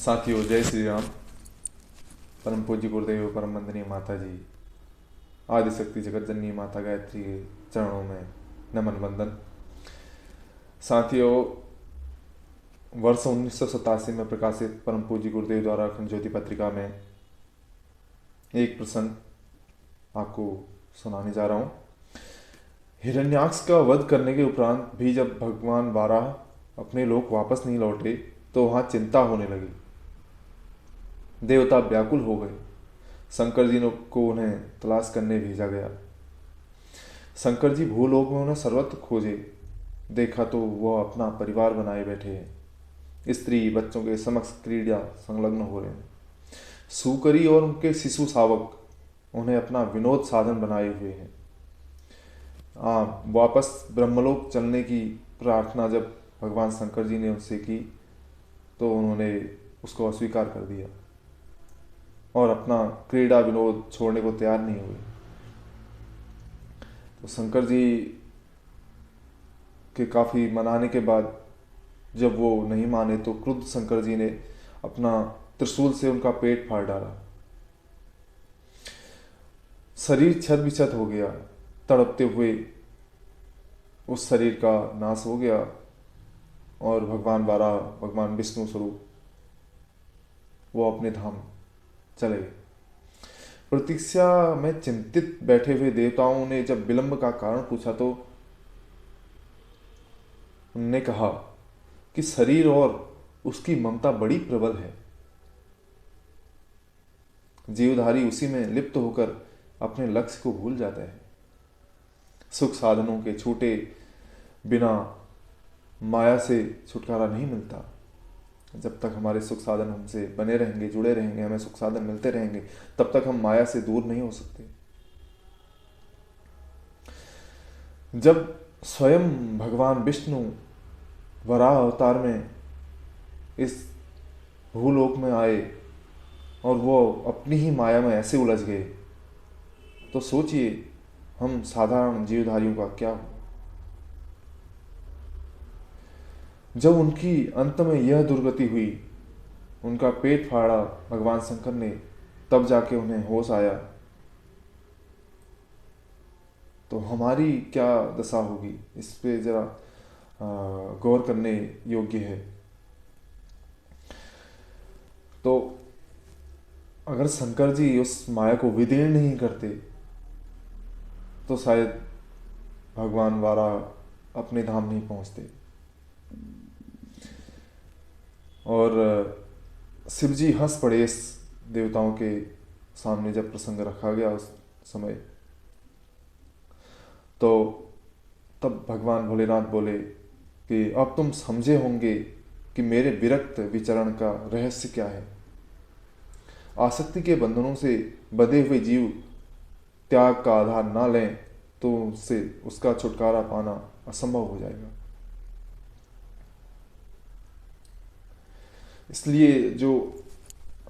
साथियों, जय श्री राम। परम पूज्य गुरुदेव, परम वंदनीय माता जी, आदिशक्ति जगत जननी माता गायत्री के चरणों में नमन वंदन। साथियों, वर्ष 1987 में प्रकाशित परम पूज्य गुरुदेव द्वारा अखंड ज्योति पत्रिका में एक प्रसंग आपको सुनाने जा रहा हूँ। हिरण्याक्ष का वध करने के उपरांत भी जब भगवान वाराह अपने लोक वापस नहीं लौटे तो वहाँ चिंता होने लगी। देवता व्याकुल हो गए। शंकर जी को उन्हें तलाश करने भेजा गया। शंकर जी भूलोक में उन्हें सर्वत्र खोजे। देखा तो वह अपना परिवार बनाए बैठे हैं। स्त्री बच्चों के समक्ष क्रीड़ा संलग्न हो रहे हैं। सुकरी और उनके शिशु शावक उन्हें अपना विनोद साधन बनाए हुए हैं। वापस ब्रह्मलोक चलने की प्रार्थना जब भगवान शंकर जी ने उनसे की तो उन्होंने उसको अस्वीकार कर दिया और अपना क्रीड़ा विनोद छोड़ने को तैयार नहीं हुए। तो शंकर जी के काफ़ी मनाने के बाद जब वो नहीं माने तो क्रुद्ध शंकर जी ने अपना त्रिशूल से उनका पेट फाड़ डाला। शरीर छत बिछत हो गया। तड़पते हुए उस शरीर का नाश हो गया और भगवान वाराह, भगवान विष्णु स्वरूप, वो अपने धाम चले गए। प्रतीक्षा में चिंतित बैठे हुए देवताओं ने जब विलंब का कारण पूछा तो उन्होंने कहा कि शरीर और उसकी ममता बड़ी प्रबल है। जीवधारी उसी में लिप्त होकर अपने लक्ष्य को भूल जाता है। सुख साधनों के छूटे बिना माया से छुटकारा नहीं मिलता। जब तक हमारे सुख साधन हमसे बने रहेंगे, जुड़े रहेंगे, हमें सुख साधन मिलते रहेंगे, तब तक हम माया से दूर नहीं हो सकते। जब स्वयं भगवान विष्णु वराह अवतार में इस भूलोक में आए और वो अपनी ही माया में ऐसे उलझ गए तो सोचिए हम साधारण जीवधारियों का क्या हो। जब उनकी अंत में यह दुर्गति हुई, उनका पेट फाड़ा भगवान शंकर ने, तब जाके उन्हें होश आया। तो हमारी क्या दशा होगी, इस पे जरा गौर करने योग्य है। तो अगर शंकर जी उस माया को विदीर्ण नहीं करते तो शायद भगवान वाराह अपने धाम नहीं पहुंचते। और शिव जी हंस पड़े इस देवताओं के सामने जब प्रसंग रखा गया उस समय। तो तब भगवान भोलेनाथ बोले कि अब तुम समझे होंगे कि मेरे विरक्त विचरण का रहस्य क्या है। आसक्ति के बंधनों से बंधे हुए जीव त्याग का आधार ना लें तो उससे उसका छुटकारा पाना असंभव हो जाएगा। इसलिए जो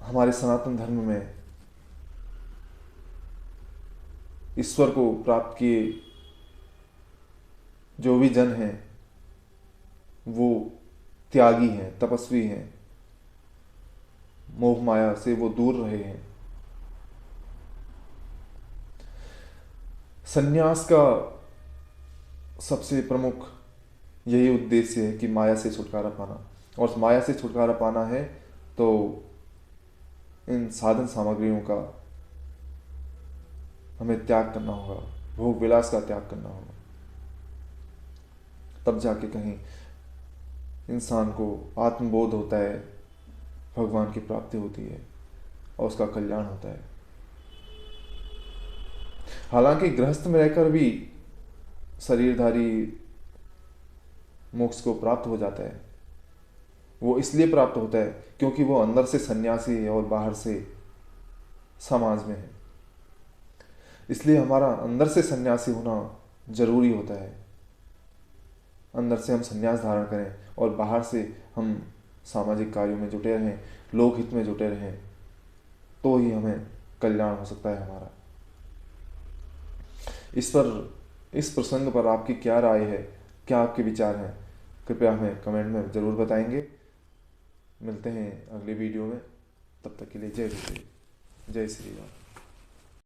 हमारे सनातन धर्म में ईश्वर को प्राप्त किए जो भी जन हैं वो त्यागी हैं, तपस्वी हैं, मोह माया से वो दूर रहे हैं। संन्यास का सबसे प्रमुख यही उद्देश्य है कि माया से छुटकारा पाना। और माया से छुटकारा पाना है तो इन साधन सामग्रियों का हमें त्याग करना होगा, भोग विलास का त्याग करना होगा। तब जाके कहीं इंसान को आत्मबोध होता है, भगवान की प्राप्ति होती है और उसका कल्याण होता है। हालांकि गृहस्थ में रहकर भी शरीरधारी मोक्ष को प्राप्त हो जाता है। वो इसलिए प्राप्त होता है क्योंकि वो अंदर से सन्यासी है और बाहर से समाज में है। इसलिए हमारा अंदर से सन्यासी होना जरूरी होता है। अंदर से हम सन्यास धारण करें और बाहर से हम सामाजिक कार्यों में जुटे रहें, लोकहित में जुटे रहें, तो ही हमें कल्याण हो सकता है हमारा। इस प्रसंग पर आपकी क्या राय है, क्या आपके विचार हैं, कृपया हमें कमेंट में जरूर बताएंगे। मिलते हैं अगले वीडियो में, तब तक के लिए जय गुरुदेव, जय श्री राम।